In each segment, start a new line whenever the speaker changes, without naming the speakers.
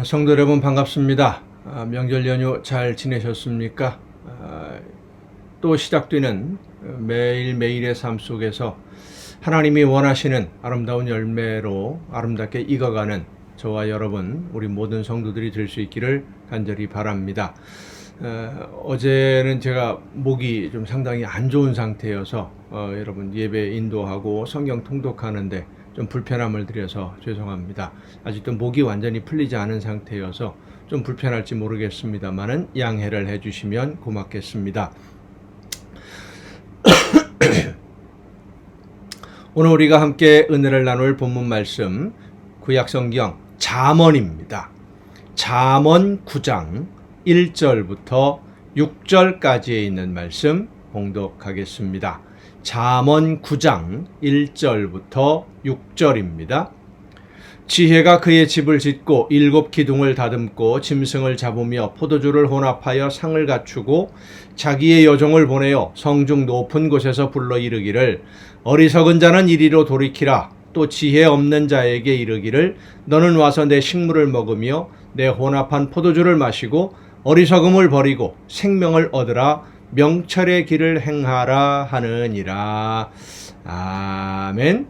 성도 여러분 반갑습니다. 명절 연휴 잘 지내셨습니까? 또 시작되는 매일매일의 삶 속에서 하나님이 원하시는 아름다운 열매로 아름답게 익어가는 저와 여러분, 우리 모든 성도들이 될 수 있기를 간절히 바랍니다. 어제는 제가 목이 좀 상당히 안 좋은 상태여서 여러분 예배 인도하고 성경 통독하는데 좀 불편함을 드려서 죄송합니다. 아직도 목이 완전히 풀리지 않은 상태여서 좀 불편할지 모르겠습니다만은 양해를 해주시면 고맙겠습니다. 오늘 우리가 함께 은혜를 나눌 본문 말씀 구약성경 잠언입니다. 잠언 9장 1절부터 6절까지에 있는 말씀 봉독하겠습니다. 잠언 9장 1절부터 6절입니다. 지혜가 그의 집을 짓고 7 기둥을 다듬고 짐승을 잡으며 포도주를 혼합하여 상을 갖추고 자기의 여종을 보내어 성중 높은 곳에서 불러 이르기를 어리석은 자는 이리로 돌이키라. 또 지혜 없는 자에게 이르기를 너는 와서 내 식물을 먹으며 내 혼합한 포도주를 마시고 어리석음을 버리고 생명을 얻으라. 명철의 길을 행하라 하느니라. 아멘.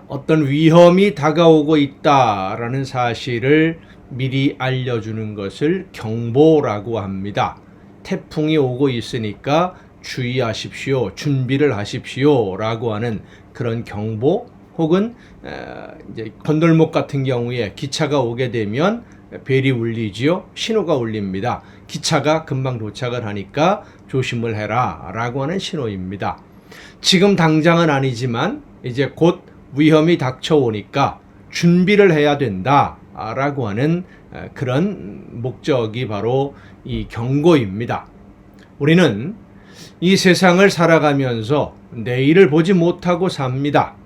어떤 위험이 다가오고 있다라는 사실을 미리 알려주는 것을 경보라고 합니다. 태풍이 오고 있으니까 주의하십시오, 준비를 하십시오 라고 하는 그런 경보, 혹은 이제 건널목 같은 경우에 기차가 오게 되면 벨이 울리지요. 신호가 울립니다. 기차가 금방 도착을 하니까 조심을 해라 라고 하는 신호입니다. 지금 당장은 아니지만 이제 곧 위험이 닥쳐오니까 준비를 해야 된다 라고 하는 그런 목적이 바로 이 경고입니다. 우리는 이 세상을 살아가면서 내일을 보지 못하고 삽니다.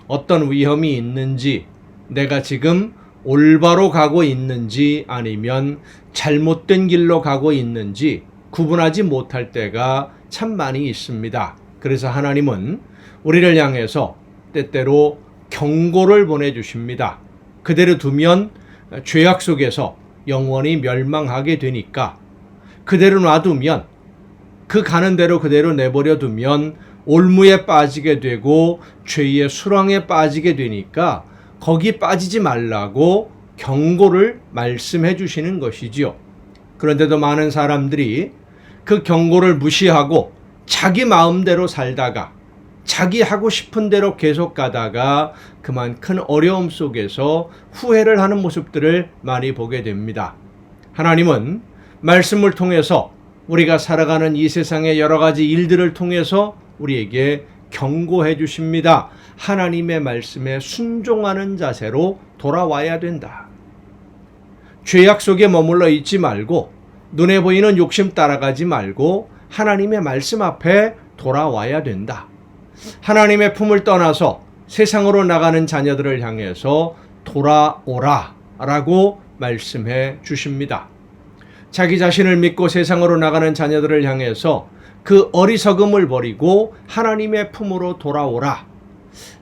어떤 위험이 있는지, 내가 지금 올바로 가고 있는지 아니면 잘못된 길로 가고 있는지 구분하지 못할 때가 참 많이 있습니다. 그래서 하나님은 우리를 향해서 때때로 경고를 보내주십니다. 그대로 두면 죄악 속에서 영원히 멸망하게 되니까, 그대로 놔두면, 그 가는 대로 그대로 내버려 두면 올무에 빠지게 되고 죄의 수렁에 빠지게 되니까 거기 빠지지 말라고 경고를 말씀해 주시는 것이지요. 그런데도 많은 사람들이 그 경고를 무시하고 자기 마음대로 살다가 자기 하고 싶은 대로 계속 가다가 그만 큰 어려움 속에서 후회를 하는 모습들을 많이 보게 됩니다. 하나님은 말씀을 통해서 우리가 살아가는 이 세상의 여러 가지 일들을 통해서 우리에게 경고해 주십니다. 하나님의 말씀에 순종하는 자세로 돌아와야 된다. 죄악 속에 머물러 있지 말고 눈에 보이는 욕심 따라가지 말고 하나님의 말씀 앞에 돌아와야 된다. 하나님의 품을 떠나서 세상으로 나가는 자녀들을 향해서 돌아오라 라고 말씀해 주십니다. 자기 자신을 믿고 세상으로 나가는 자녀들을 향해서 그 어리석음을 버리고 하나님의 품으로 돌아오라.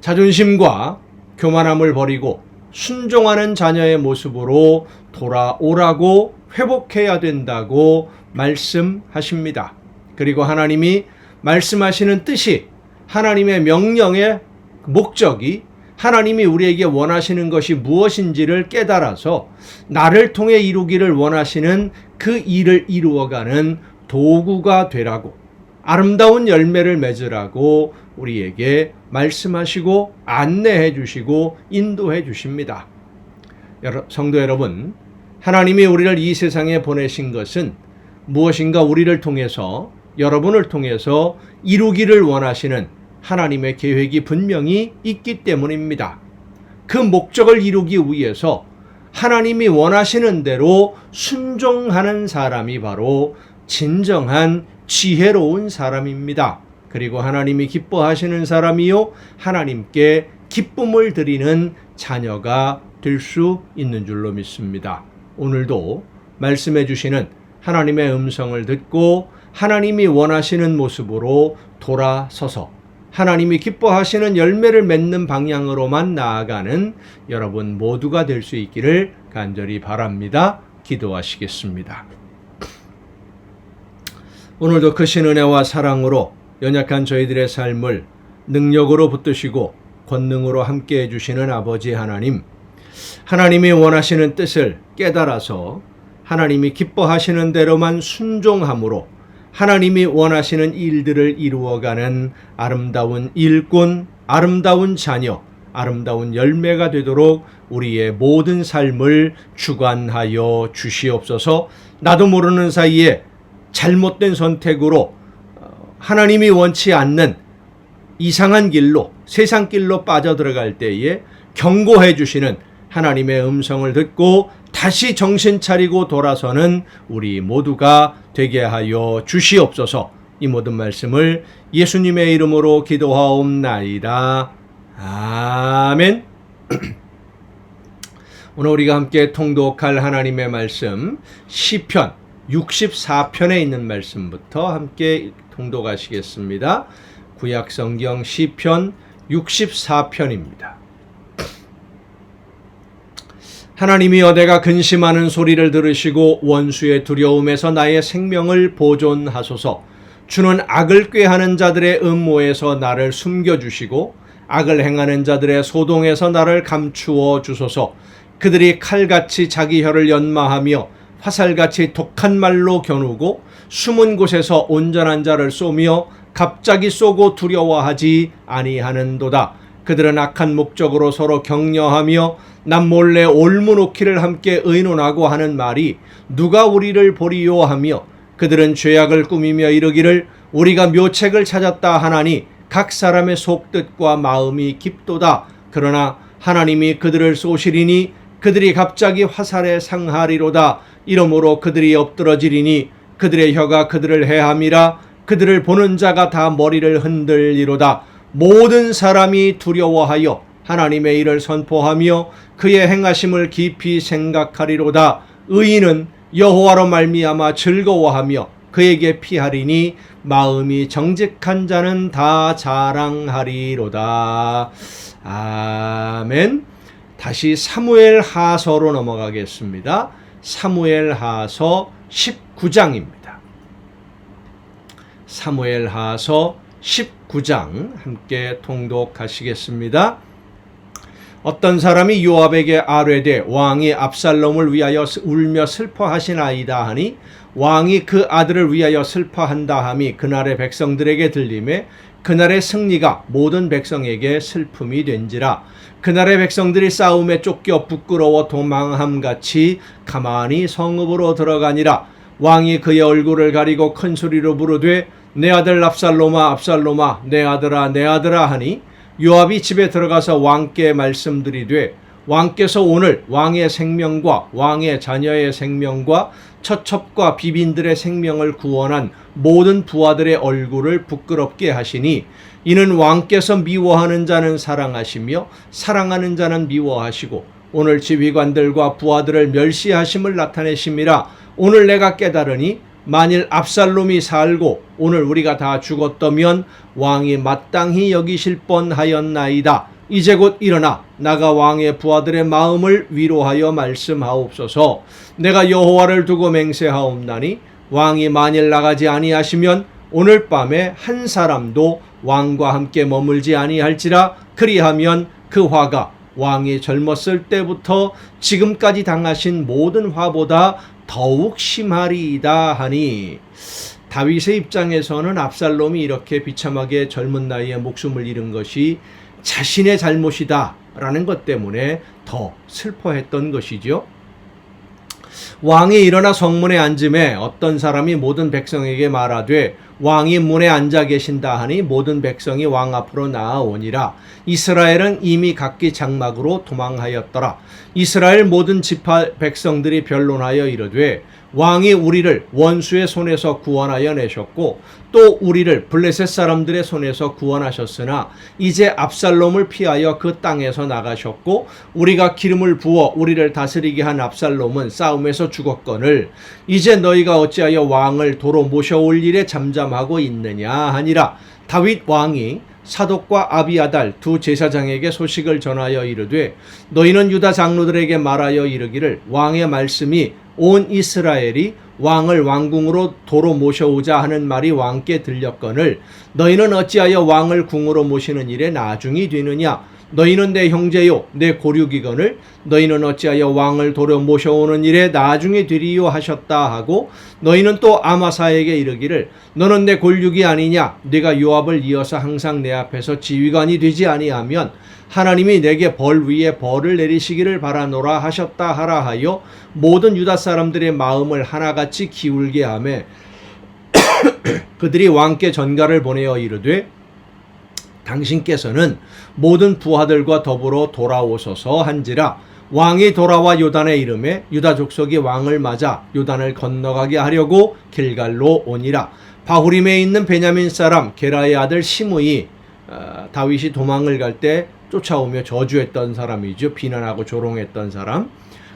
자존심과 교만함을 버리고 순종하는 자녀의 모습으로 돌아오라고 회복해야 된다고 말씀하십니다. 그리고 하나님이 말씀하시는 뜻이, 하나님의 명령의 목적이, 하나님이 우리에게 원하시는 것이 무엇인지를 깨달아서 나를 통해 이루기를 원하시는 그 일을 이루어가는 도구가 되라고, 아름다운 열매를 맺으라고 우리에게 말씀하시고 안내해 주시고 인도해 주십니다. 성도 여러분, 하나님이 우리를 이 세상에 보내신 것은 무엇인가 우리를 통해서, 여러분을 통해서 이루기를 원하시는 하나님의 계획이 분명히 있기 때문입니다. 그 목적을 이루기 위해서 하나님이 원하시는 대로 순종하는 사람이 바로 진정한 지혜로운 사람입니다. 그리고 하나님이 기뻐하시는 사람이요, 하나님께 기쁨을 드리는 자녀가 될 수 있는 줄로 믿습니다. 오늘도 말씀해 주시는 하나님의 음성을 듣고 하나님이 원하시는 모습으로 돌아서서 하나님이 기뻐하시는 열매를 맺는 방향으로만 나아가는 여러분 모두가 될 수 있기를 간절히 바랍니다. 기도하시겠습니다. 오늘도 크신 은혜와 사랑으로 연약한 저희들의 삶을 능력으로 붙드시고 권능으로 함께 해주시는 아버지 하나님, 하나님이 원하시는 뜻을 깨달아서 하나님이 기뻐하시는 대로만 순종함으로 하나님이 원하시는 일들을 이루어가는 아름다운 일꾼, 아름다운 자녀, 아름다운 열매가 되도록 우리의 모든 삶을 주관하여 주시옵소서. 나도 모르는 사이에 잘못된 선택으로 하나님이 원치 않는 이상한 길로, 세상 길로 빠져들어갈 때에 경고해 주시는 하나님의 음성을 듣고 다시 정신 차리고 돌아서는 우리 모두가 되게 하여 주시옵소서. 이 모든 말씀을 예수님의 이름으로 기도하옵나이다. 아멘. 오늘 우리가 함께 통독할 하나님의 말씀 시편 64편에 있는 말씀부터 함께 통독하시겠습니다. 구약성경 시편 64편입니다. 하나님이여, 내가 근심하는 소리를 들으시고 원수의 두려움에서 나의 생명을 보존하소서. 주는 악을 꾀하는 자들의 음모에서 나를 숨겨주시고 악을 행하는 자들의 소동에서 나를 감추어 주소서. 그들이 칼같이 자기 혀를 연마하며 화살같이 독한 말로 겨누고 숨은 곳에서 온전한 자를 쏘며 갑자기 쏘고 두려워하지 아니하는도다. 그들은 악한 목적으로 서로 격려하며 남몰래 올무놓기를 함께 의논하고 하는 말이 누가 우리를 보리요 하며 그들은 죄악을 꾸미며 이르기를 우리가 묘책을 찾았다 하나니 각 사람의 속뜻과 마음이 깊도다. 그러나 하나님이 그들을 쏘시리니 그들이 갑자기 화살에 상하리로다. 이러므로 그들이 엎드러지리니 그들의 혀가 그들을 해함이라. 그들을 보는 자가 다 머리를 흔들리로다. 모든 사람이 두려워하여 하나님의 일을 선포하며 그의 행하심을 깊이 생각하리로다. 의인은 여호와로 말미암아 즐거워하며 그에게 피하리니 마음이 정직한 자는 다 자랑하리로다. 아멘. 다시 사무엘 하서로 넘어가겠습니다. 사무엘 하서 19장입니다. 사무엘 하서 19장 함께 통독하시겠습니다. 어떤 사람이 요압에게 아뢰되 왕이 압살롬을 위하여 울며 슬퍼하시나이다 하니 왕이 그 아들을 위하여 슬퍼한다 함이 그날의 백성들에게 들리매 그날의 승리가 모든 백성에게 슬픔이 된지라. 그날의 백성들이 싸움에 쫓겨 부끄러워 도망함같이 가만히 성읍으로 들어가니라. 왕이 그의 얼굴을 가리고 큰 소리로 부르되 내 아들 압살롬아 압살롬아 내 아들아 내 아들아 하니 요압이 집에 들어가서 왕께 말씀드리되 왕께서 오늘 왕의 생명과 왕의 자녀의 생명과 처첩과 비빈들의 생명을 구원한 모든 부하들의 얼굴을 부끄럽게 하시니 이는 왕께서 미워하는 자는 사랑하시며 사랑하는 자는 미워하시고 오늘 지휘관들과 부하들을 멸시하심을 나타내심이라. 오늘 내가 깨달으니 만일 압살롬이 살고 오늘 우리가 다 죽었다면 왕이 마땅히 여기실 뻔하였나이다. 이제 곧 일어나 나가 왕의 부하들의 마음을 위로하여 말씀하옵소서. 내가 여호와를 두고 맹세하옵나니 왕이 만일 나가지 아니하시면 오늘 밤에 한 사람도 왕과 함께 머물지 아니할지라. 그리하면 그 화가 왕이 젊었을 때부터 지금까지 당하신 모든 화보다 더욱 심하리이다 하니, 다윗의 입장에서는 압살롬이 이렇게 비참하게 젊은 나이에 목숨을 잃은 것이 자신의 잘못이다 라는 것 때문에 더 슬퍼했던 것이죠. 왕이 일어나 성문에 앉음에 어떤 사람이 모든 백성에게 말하되 왕이 문에 앉아 계신다 하니 모든 백성이 왕 앞으로 나아오니라. 이스라엘은 이미 각기 장막으로 도망하였더라. 이스라엘 모든 지파 백성들이 변론하여 이르되 왕이 우리를 원수의 손에서 구원하여 내셨고 또 우리를 블레셋 사람들의 손에서 구원하셨으나 이제 압살롬을 피하여 그 땅에서 나가셨고 우리가 기름을 부어 우리를 다스리게 한 압살롬은 싸움에서 죽었거늘 이제 너희가 어찌하여 왕을 도로 모셔올 일에 잠잠하고 있느냐 하니라. 다윗 왕이 사독과 아비아달 두 제사장에게 소식을 전하여 이르되 너희는 유다 장로들에게 말하여 이르기를 왕의 말씀이 온 이스라엘이 왕을 왕궁으로 도로 모셔오자 하는 말이 왕께 들렸거늘 너희는 어찌하여 왕을 궁으로 모시는 일에 나중이 되느냐. 너희는 내 형제요 내 고륙이거늘 너희는 어찌하여 왕을 도로 모셔오는 일에 나중에 되리요 하셨다 하고 너희는 또 아마사에게 이르기를 너는 내 골육이 아니냐. 네가 요압을 이어서 항상 내 앞에서 지휘관이 되지 아니하면 하나님이 내게 벌 위에 벌을 내리시기를 바라노라 하셨다 하라 하여 모든 유다 사람들의 마음을 하나같이 기울게 하매 그들이 왕께 전가를 보내어 이르되 당신께서는 모든 부하들과 더불어 돌아오소서 한지라. 왕이 돌아와 요단에 이르매 유다 족속이 왕을 맞아 요단을 건너가게 하려고 길갈로 오니라. 바후림에 있는 베냐민 사람 게라의 아들 시므이 다윗이 도망을 갈 때 쫓아오며 저주했던 사람이죠. 비난하고 조롱했던 사람.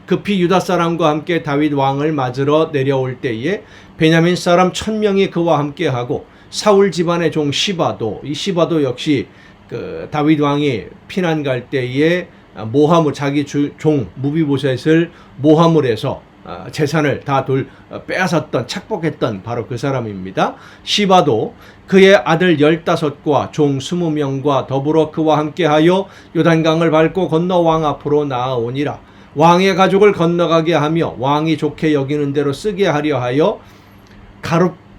급히 유다 사람과 함께 다윗 왕을 맞으러 내려올 때에 베냐민 사람 1000명이 그와 함께하고 사울 집안의 종 시바도, 이 시바도 역시 그 다윗 왕이 피난 갈 때에 모함을 자기 종 무비보셋을 모함을 해서 재산을 다 빼앗았던 착복했던 바로 그 사람입니다. 시바도 그의 아들 15과 종 20명과 더불어 그와 함께하여 요단강을 밟고 건너 왕 앞으로 나아오니라. 왕의 가족을 건너가게 하며 왕이 좋게 여기는 대로 쓰게 하려 하여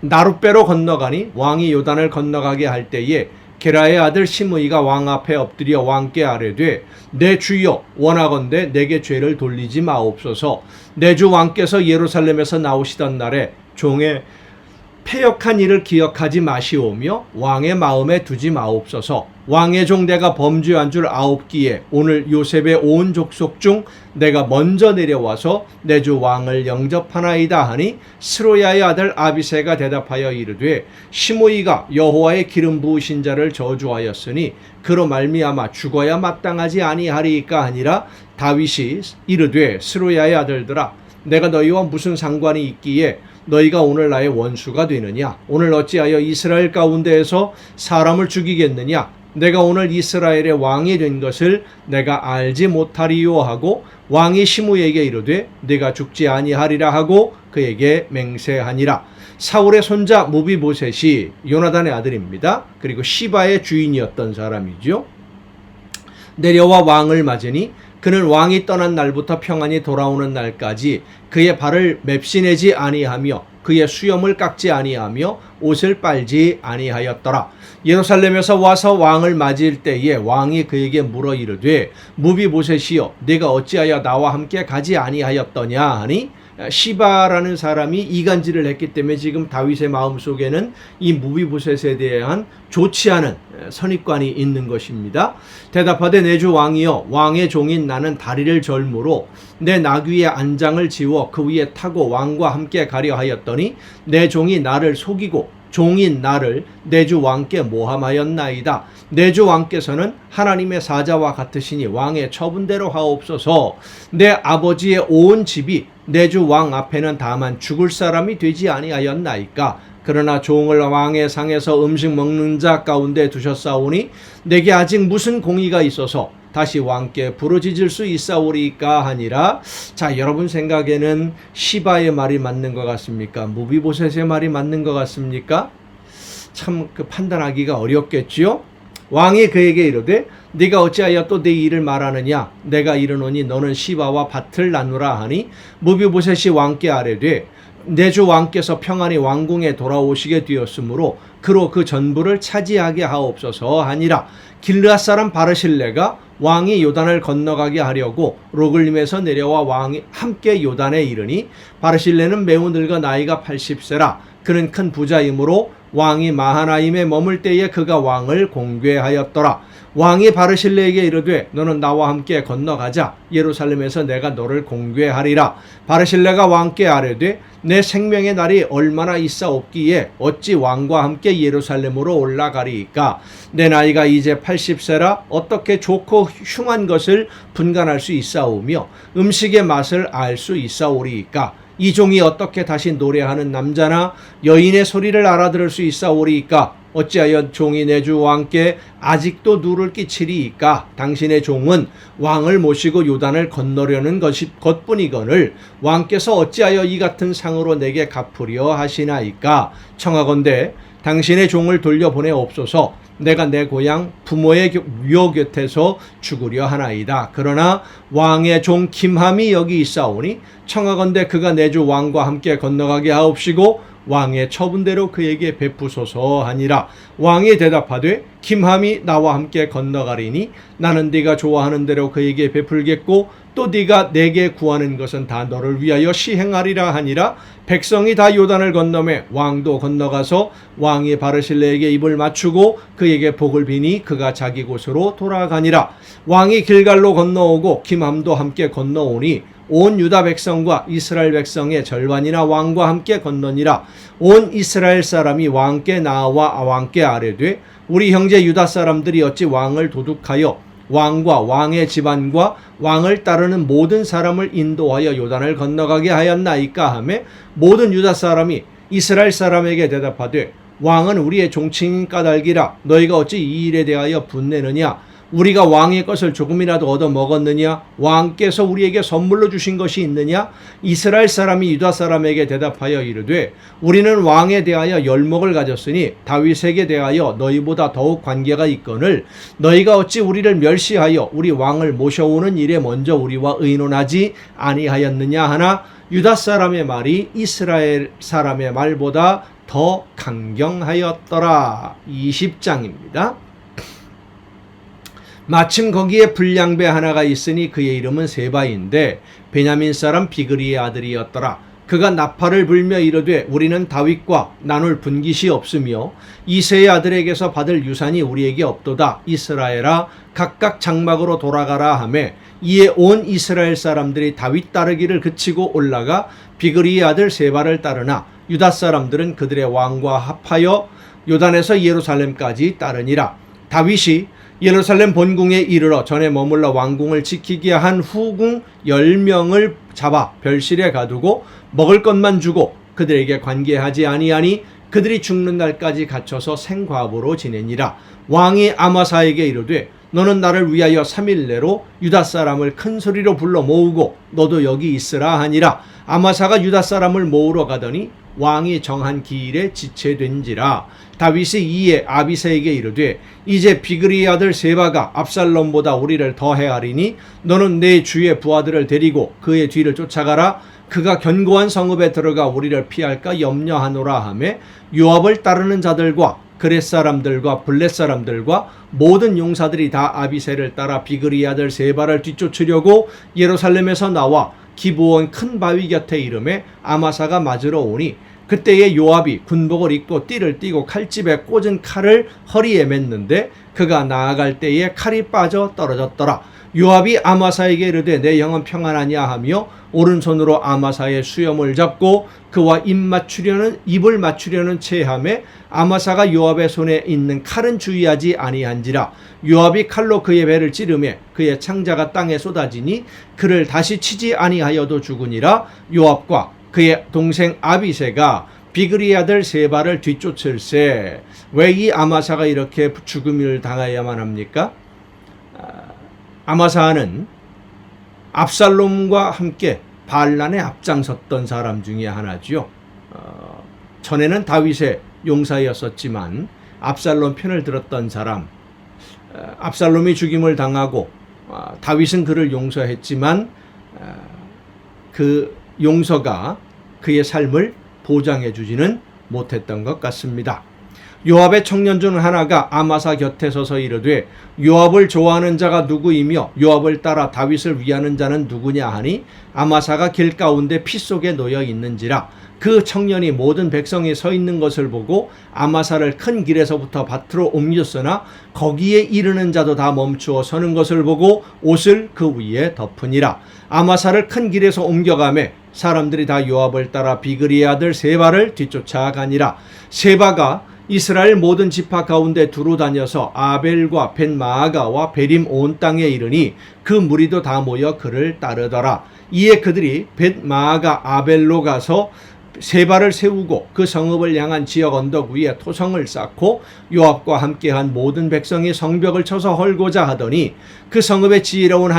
나룻배로 건너가니 왕이 요단을 건너가게 할 때에 게라의 아들 시므이가 왕 앞에 엎드려 왕께 아뢰되 내 주여 원하건대 내게 죄를 돌리지 마옵소서. 내 주 왕께서 예루살렘에서 나오시던 날에 종의 패역한 일을 기억하지 마시오며 왕의 마음에 두지 마옵소서. 왕의 종 내가 범죄한 줄 아옵기에 오늘 요셉의 온 족속 중 내가 먼저 내려와서 내 주 왕을 영접하나이다 하니 스로야의 아들 아비새가 대답하여 이르되 시므이가 여호와의 기름 부으신 자를 저주하였으니 그로 말미암아 죽어야 마땅하지 아니하리이까 하니라. 다윗이 이르되 스로야의 아들들아 내가 너희와 무슨 상관이 있기에 너희가 오늘 나의 원수가 되느냐. 오늘 어찌하여 이스라엘 가운데에서 사람을 죽이겠느냐. 내가 오늘 이스라엘의 왕이 된 것을 내가 알지 못하리요 하고 왕이 시므이에게 이르되 네가 죽지 아니하리라 하고 그에게 맹세하니라. 사울의 손자 무비보셋이 요나단의 아들입니다. 그리고 시바의 주인이었던 사람이죠. 내려와 왕을 맞으니 그는 왕이 떠난 날부터 평안히 돌아오는 날까지 그의 발을 맵시내지 아니하며 그의 수염을 깎지 아니하며 옷을 빨지 아니하였더라. 예루살렘에서 와서 왕을 맞을 때에 왕이 그에게 물어 이르되 무비보셋이여 네가 어찌하여 나와 함께 가지 아니하였더냐 하니 시바라는 사람이 이간질을 했기 때문에 지금 다윗의 마음속에는 이 무비보셋에 대한 좋지 않은 선입관이 있는 것입니다. 대답하되 내 주 왕이여 왕의 종인 나는 다리를 절므로 내 나귀의 안장을 지워 그 위에 타고 왕과 함께 가려 하였더니 내 종이 나를 속이고 종인 나를 내 주 왕께 모함하였나이다. 내 주 왕께서는 하나님의 사자와 같으시니 왕의 처분대로 하옵소서. 내 아버지의 온 집이 내 주 왕 앞에는 다만 죽을 사람이 되지 아니하였나이까. 그러나 종을 왕의 상에서 음식 먹는 자 가운데 두셨사오니 내게 아직 무슨 공의가 있어서 다시 왕께 부르짖을 수 있사오리까 하니라. 자, 여러분 생각에는 시바의 말이 맞는 것 같습니까? 무비보셋의 말이 맞는 것 같습니까? 참 그 판단하기가 어렵겠지요. 왕이 그에게 이르되 네가 어찌하여 또 내 일을 말하느냐. 내가 이르노니 너는 시바와 밭을 나누라 하니 무비보셋이 왕께 아뢰되 내 주 왕께서 평안히 왕궁에 돌아오시게 되었으므로 그로 그 전부를 차지하게 하옵소서 하니라. 길르앗 사람 바르실레가 왕이 요단을 건너가게 하려고 로글림에서 내려와 왕이 함께 요단에 이르니 바르실레는 매우 늙어 나이가 80세라. 그는 큰 부자이므로 왕이 마하나임에 머물 때에 그가 왕을 공궤하였더라. 왕이 바르실레에게 이르되 너는 나와 함께 건너가자. 예루살렘에서 내가 너를 공궤하리라. 바르실레가 왕께 아뢰되 내 생명의 날이 얼마나 있사옵기에 어찌 왕과 함께 예루살렘으로 올라가리이까. 내 나이가 이제 80세라 어떻게 좋고 흉한 것을 분간할 수 있사오며 음식의 맛을 알 수 있사오리이까. 이 종이 어떻게 다시 노래하는 남자나 여인의 소리를 알아들을 수 있사오리이까. 어찌하여 종이 내 주 왕께 아직도 누를 끼치리이까? 당신의 종은 왕을 모시고 요단을 건너려는 것뿐이거늘 왕께서 어찌하여 이 같은 상으로 내게 갚으려 하시나이까? 청하건대 당신의 종을 돌려보내옵소서. 내가 내 고향 부모의 묘 곁에서 죽으려 하나이다. 그러나 왕의 종 김함이 여기 있사오니 청하건대 그가 내 주 왕과 함께 건너가게 하옵시고 왕의 처분대로 그에게 베푸소서 하니라. 왕이 대답하되 김함이 나와 함께 건너가리니 나는 네가 좋아하는 대로 그에게 베풀겠고 또 네가 내게 구하는 것은 다 너를 위하여 시행하리라 하니라. 백성이 다 요단을 건너매 왕도 건너가서 왕이 바르실레에게 입을 맞추고 그에게 복을 비니 그가 자기 곳으로 돌아가니라. 왕이 길갈로 건너오고 김함도 함께 건너오니 온 유다 백성과 이스라엘 백성의 절반이나 왕과 함께 건너니라. 온 이스라엘 사람이 왕께 나와 왕께 아뢰되 우리 형제 유다 사람들이 어찌 왕을 도둑하여 왕과 왕의 집안과 왕을 따르는 모든 사람을 인도하여 요단을 건너가게 하였나이까 하며 모든 유다 사람이 이스라엘 사람에게 대답하되 왕은 우리의 종친인 까닭이라 너희가 어찌 이 일에 대하여 분내느냐? 우리가 왕의 것을 조금이라도 얻어 먹었느냐? 왕께서 우리에게 선물로 주신 것이 있느냐? 이스라엘 사람이 유다 사람에게 대답하여 이르되 우리는 왕에 대하여 열목을 가졌으니 다윗에게 대하여 너희보다 더욱 관계가 있거늘 너희가 어찌 우리를 멸시하여 우리 왕을 모셔오는 일에 먼저 우리와 의논하지 아니하였느냐 하나 유다 사람의 말이 이스라엘 사람의 말보다 더 강경하였더라. 20장입니다. 마침 거기에 불량배 하나가 있으니 그의 이름은 세바인데 베냐민 사람 비그리의 아들이었더라. 그가 나팔을 불며 이르되 우리는 다윗과 나눌 분깃이 없으며 이새의 아들에게서 받을 유산이 우리에게 없도다. 이스라엘아 각각 장막으로 돌아가라 하매 이에 온 이스라엘 사람들이 다윗 따르기를 그치고 올라가 비그리의 아들 세바를 따르나 유다 사람들은 그들의 왕과 합하여 요단에서 예루살렘까지 따르니라. 다윗이 예루살렘 본궁에 이르러 전에 머물러 왕궁을 지키게 한 후궁 10명을 잡아 별실에 가두고 먹을 것만 주고 그들에게 관계하지 아니하니 그들이 죽는 날까지 갇혀서 생과부로 지내니라. 왕이 아마사에게 이르되 너는 나를 위하여 3일 내로 유다 사람을 큰 소리로 불러 모으고 너도 여기 있으라 하니라. 아마사가 유다 사람을 모으러 가더니 왕이 정한 기일에 지체된지라. 다윗이 이에 아비새에게 이르되 이제 비그리의 아들 세바가 압살롬보다 우리를 더 헤아리니 너는 내 주의 부하들을 데리고 그의 뒤를 쫓아가라. 그가 견고한 성읍에 들어가 우리를 피할까 염려하노라 하며 요압을 따르는 자들과 그렛 사람들과 블렛 사람들과 모든 용사들이 다 아비새를 따라 비그리의 아들 세바를 뒤쫓으려고 예루살렘에서 나와 기브온 큰 바위 곁에 이르매 아마사가 맞으러 오니 그때에 요압이 군복을 입고 띠를 띠고 칼집에 꽂은 칼을 허리에 맸는데 그가 나아갈 때에 칼이 빠져 떨어졌더라. 요압이 아마사에게 이르되 내 영은 평안하냐 하며 오른손으로 아마사의 수염을 잡고 그와 입을 맞추려는 체함에 아마사가 요압의 손에 있는 칼은 주의하지 아니한지라. 요압이 칼로 그의 배를 찌르매 그의 창자가 땅에 쏟아지니 그를 다시 치지 아니하여도 죽으니라. 요압과 그의 동생 아비새가 비그리의 아들 세바를 뒤쫓을세. 왜 이 아마사가 이렇게 죽음을 당해야만 합니까? 아마사는 압살롬과 함께 반란에 앞장섰던 사람 중에 하나지요. 전에는 다윗의 용사였었지만 압살롬 편을 들었던 사람. 압살롬이 죽임을 당하고 다윗은 그를 용서했지만 그 용서가 그의 삶을 보장해 주지는 못했던 것 같습니다. 요압의 청년 중 하나가 아마사 곁에 서서 이르되 요압을 좋아하는 자가 누구이며 요압을 따라 다윗을 위하는 자는 누구냐 하니 아마사가 길 가운데 피 속에 놓여 있는지라. 그 청년이 모든 백성이 서 있는 것을 보고 아마사를 큰 길에서부터 밭으로 옮겼으나 거기에 이르는 자도 다 멈추어 서는 것을 보고 옷을 그 위에 덮으니라. 아마사를 큰 길에서 옮겨가매 사람들이 다 요압을 따라 비그리의 아들 세바를 뒤쫓아가니라. 세바가 이스라엘 모든 지파 가운데 두루 다녀서 아벨과 벳마아가와 베림 온 땅에 이르니 그 무리도 다 모여 그를 따르더라. 이에 그들이 벳마아가 아벨로 가서 세발을 세우고 그 성읍을 향한 지역 언덕 위에 토성을 쌓고 요압과 함께한 모든 백성이 성벽을 쳐서 헐고자 하더니 그 성읍에 지혜로운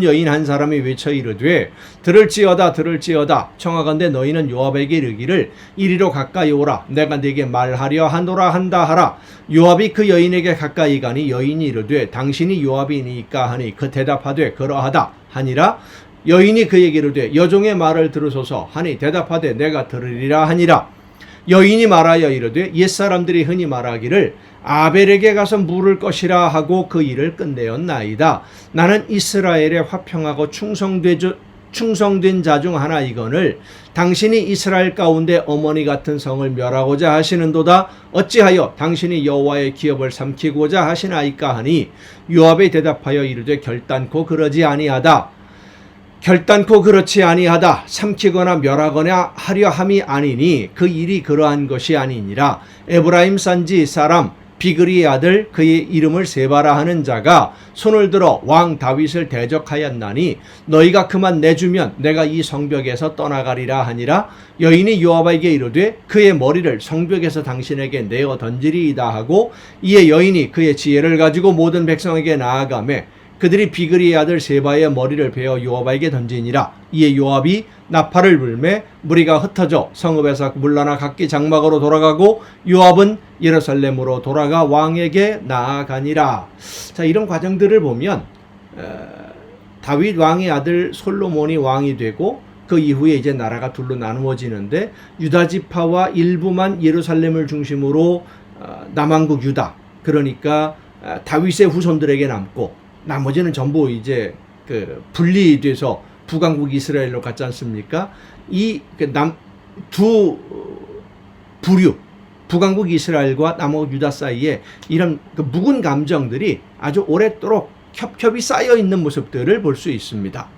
여인 한 사람이 외쳐 이르되 들을지어다 청하건대 너희는 요압에게 이르기를 이리로 가까이 오라 내가 네게 말하려 하노라 한다 하라. 요압이 그 여인에게 가까이 가니 여인이 이르되 당신이 요압이니까 하니 그 대답하되 그러하다 하니라. 여인이 그에게 이르되 여종의 말을 들으소서 하니 대답하되 내가 들으리라 하니라. 여인이 말하여 이르되 옛사람들이 흔히 말하기를 아벨에게 가서 물을 것이라 하고 그 일을 끝내었나이다. 나는 이스라엘에 화평하고 충성된 자 중 하나이거늘 당신이 이스라엘 가운데 어머니 같은 성을 멸하고자 하시는도다. 어찌하여 당신이 여호와의 기업을 삼키고자 하시나이까 하니 요압이 대답하여 이르되 결단코 그러지 아니하다. 삼키거나 멸하거나 하려 함이 아니니 그 일이 그러한 것이 아니니라. 에브라임 산지 사람 비그리의 아들 그의 이름을 세바라 하는 자가 손을 들어 왕 다윗을 대적하였나니 너희가 그만 내주면 내가 이 성벽에서 떠나가리라 하니라. 여인이 요압에게 이르되 그의 머리를 성벽에서 당신에게 내어 던지리이다 하고 이에 여인이 그의 지혜를 가지고 모든 백성에게 나아가매 그들이 비그리의 아들 세바의 머리를 베어 요압에게 던지니라. 이에 요압이 나팔을 불매 무리가 흩어져 성읍에서 물러나 각기 장막으로 돌아가고 요압은 예루살렘으로 돌아가 왕에게 나아가니라. 자, 이런 과정들을 보면 다윗 왕의 아들 솔로몬이 왕이 되고 그 이후에 이제 나라가 둘로 나누어지는데 유다 지파와 일부만 예루살렘을 중심으로 남왕국 유다, 그러니까 다윗의 후손들에게 남고 나머지는 전부 이제 분리돼서 북왕국 이스라엘로 갔지 않습니까? 이 두 부류, 북왕국 이스라엘과 남왕국 유다 사이에 이런 묵은 감정들이 아주 오랫도록 협협이 쌓여 있는 모습들을 볼 수 있습니다.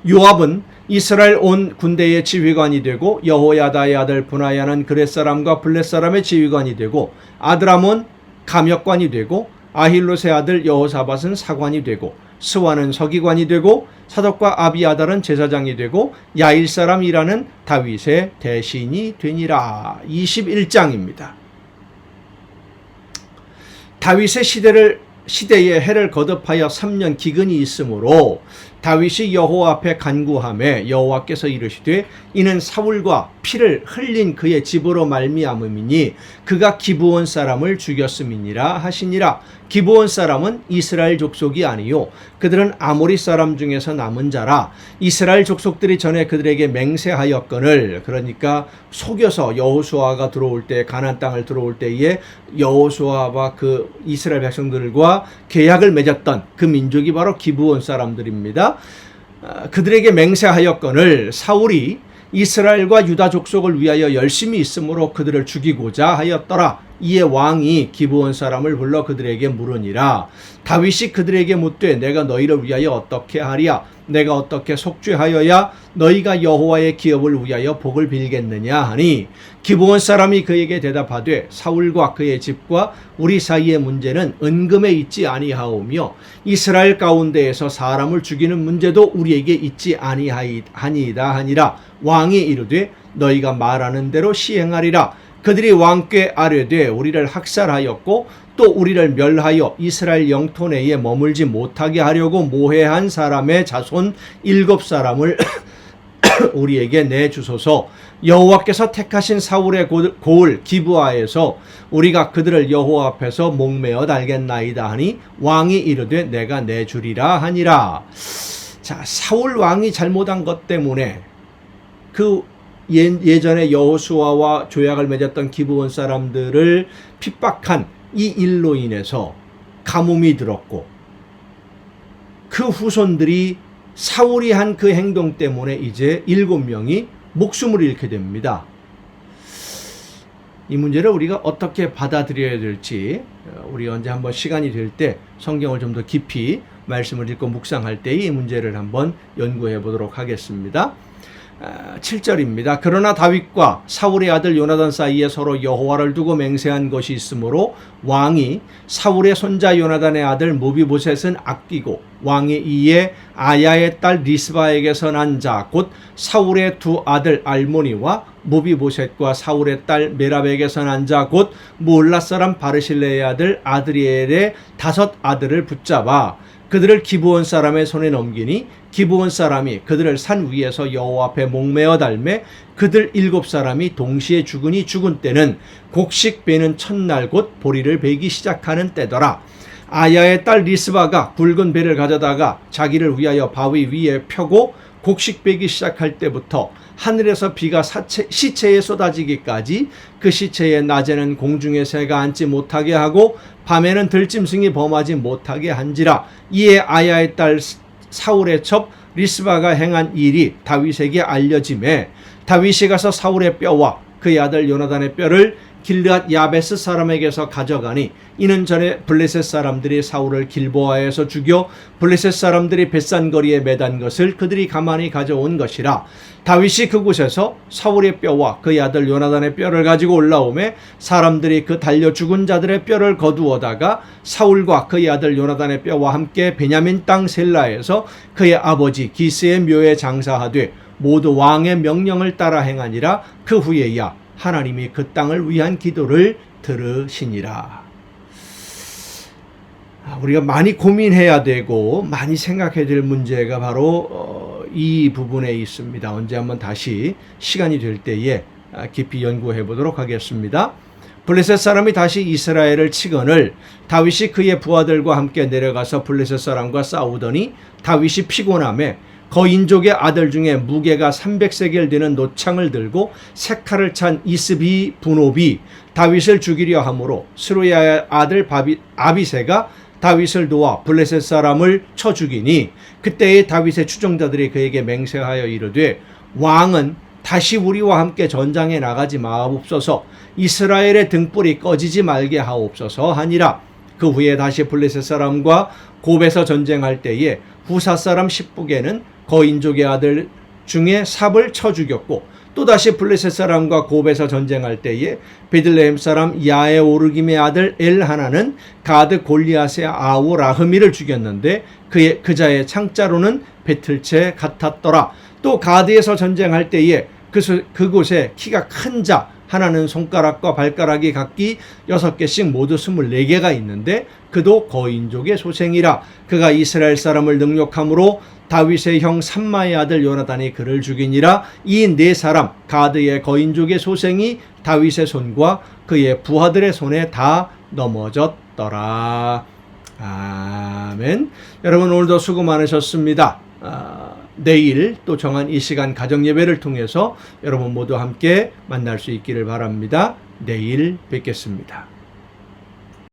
요압은 이스라엘 온 군대의 지휘관이 되고 여호야다의 아들 브나야는 그렛 사람과 블렛 사람의 지휘관이 되고 아드람은 감역관이 되고 아힐롯의 아들 여호사밧은 사관이 되고 스와는 서기관이 되고 사독과 아비아달은 제사장이 되고 야일 사람이라는 다윗의 대신이 되니라. 21장입니다. 다윗의 시대에 해를 거듭하여 3년 기근이 있으므로 다윗이 여호와 앞에 간구하매 여호와께서 이르시되 이는 사울과 피를 흘린 그의 집으로 말미암음이니 그가 기브온 사람을 죽였음이니라 하시니라. 기브온 사람은 이스라엘 족속이 아니요 그들은 아모리 사람 중에서 남은 자라. 이스라엘 족속들이 전에 그들에게 맹세하였거늘, 그러니까 속여서 여호수아가 들어올 때, 가나안 땅을 들어올 때에 여호수아와 그 이스라엘 백성들과 계약을 맺었던 그 민족이 바로 기브온 사람들입니다. 그들에게 맹세하였거늘 사울이 이스라엘과 유다 족속을 위하여 열심히 있으므로 그들을 죽이고자 하였더라. 이에 왕이 기브온 사람을 불러 그들에게 물으니라. 다윗이 그들에게 묻되 내가 너희를 위하여 어떻게 하랴? 내가 어떻게 속죄하여야 너희가 여호와의 기업을 위하여 복을 빌겠느냐 하니 기브온 사람이 그에게 대답하되 사울과 그의 집과 우리 사이의 문제는 은금에 있지 아니하오며 이스라엘 가운데에서 사람을 죽이는 문제도 우리에게 있지 아니하니이다 하니라. 왕이 이르되 너희가 말하는 대로 시행하리라. 그들이 왕께 아뢰되 우리를 학살하였고 또 우리를 멸하여 이스라엘 영토 내에 머물지 못하게 하려고 모해한 사람의 자손 7사람을 우리에게 내주소서. 여호와께서 택하신 사울의 고을 기브아에서 우리가 그들을 여호와 앞에서 목매어 달겠나이다 하니 왕이 이르되 내가 내주리라 하니라. 자, 사울 왕이 잘못한 것 때문에 예전에 여호수아와 조약을 맺었던 기브온 사람들을 핍박한 이 일로 인해서 가뭄이 들었고 그 후손들이 사울이 한 그 행동 때문에 이제 7명이 목숨을 잃게 됩니다. 이 문제를 우리가 어떻게 받아들여야 될지 우리 언제 한번 시간이 될 때 성경을 좀 더 깊이 말씀을 읽고 묵상할 때 이 문제를 한번 연구해 보도록 하겠습니다. 7절입니다. 그러나 다윗과 사울의 아들 요나단 사이에 서로 여호와를 두고 맹세한 것이 있으므로 왕이 사울의 손자 요나단의 아들 무비보셋은 아끼고 왕이 이에 아야의 딸 리스바에게서 난 자 곧 사울의 두 아들 알모니와 무비보셋과 사울의 딸 메랍에게서 난 자 곧 무올라 사람 바르실레의 아들 아드리엘의 5 아들을 붙잡아 그들을 기브온 사람의 손에 넘기니 기브온 사람이 그들을 산 위에서 여호와 앞에 목매어 달매 그들 7 사람이 동시에 죽으니 죽은 때는 곡식 베는 첫날 곧 보리를 베기 시작하는 때더라. 아야의 딸 리스바가 굵은 배를 가져다가 자기를 위하여 바위 위에 펴고 곡식 베기 시작할 때부터 하늘에서 비가 시체에 쏟아지기까지 그 시체에 낮에는 공중의 새가 앉지 못하게 하고 밤에는 들짐승이 범하지 못하게 한지라. 이에 아야의 딸 사울의 첩 리스바가 행한 일이 다윗에게 알려지매 다윗이 가서 사울의 뼈와 그의 아들 요나단의 뼈를 길르앗 야베스 사람에게서 가져가니 이는 전에 블레셋 사람들이 사울을 길보아에서 죽여 블레셋 사람들이 벳산거리에 매단 것을 그들이 가만히 가져온 것이라. 다윗이 그곳에서 사울의 뼈와 그의 아들 요나단의 뼈를 가지고 올라오매 사람들이 그 달려 죽은 자들의 뼈를 거두어다가 사울과 그의 아들 요나단의 뼈와 함께 베냐민 땅 셀라에서 그의 아버지 기스의 묘에 장사하되 모두 왕의 명령을 따라 행하니라. 그 후에야 하나님이 그 땅을 위한 기도를 들으시니라. 우리가 많이 고민해야 되고 많이 생각해야 될 문제가 바로 이 부분에 있습니다. 언제 한번 다시 시간이 될 때에 깊이 연구해 보도록 하겠습니다. 블레셋 사람이 다시 이스라엘을 치거늘 다윗이 그의 부하들과 함께 내려가서 블레셋 사람과 싸우더니 다윗이 피곤함에 거인족의 아들 중에 무게가 300세겔 되는 노창을 들고 색칼을 찬 이스비 분옵이 다윗을 죽이려 하므로 스루야의 아들 아비새가 다윗을 도와 블레셋 사람을 쳐 죽이니 그때에 다윗의 추종자들이 그에게 맹세하여 이르되 왕은 다시 우리와 함께 전장에 나가지 마옵소서 이스라엘의 등불이 꺼지지 말게 하옵소서 하니라. 그 후에 다시 블레셋 사람과 곱에서 전쟁할 때에 후사 사람 십북에는 거인족의 아들 중에 삽을 쳐 죽였고 또다시 블레셋 사람과 곱에서 전쟁할 때에 베들레헴 사람 야에 오르김의 아들 엘하나는 가드 골리앗의 아우 라흐미를 죽였는데 그 자의 창자로는 배틀채 같았더라. 또 가드에서 전쟁할 때에 그곳에 키가 큰 자 하나는 손가락과 발가락이 각기 6개씩 모두 24개가 있는데 그도 거인족의 소생이라. 그가 이스라엘 사람을 능욕함으로 다윗의 형 삼마의 아들 요나단이 그를 죽이니라. 이 4사람 가드의 거인족의 소생이 다윗의 손과 그의 부하들의 손에 다 넘어졌더라. 아멘. 여러분 오늘도 수고 많으셨습니다. 내일 또 정한 이 시간 가정예배를 통해서 여러분 모두 함께 만날 수 있기를 바랍니다. 내일 뵙겠습니다.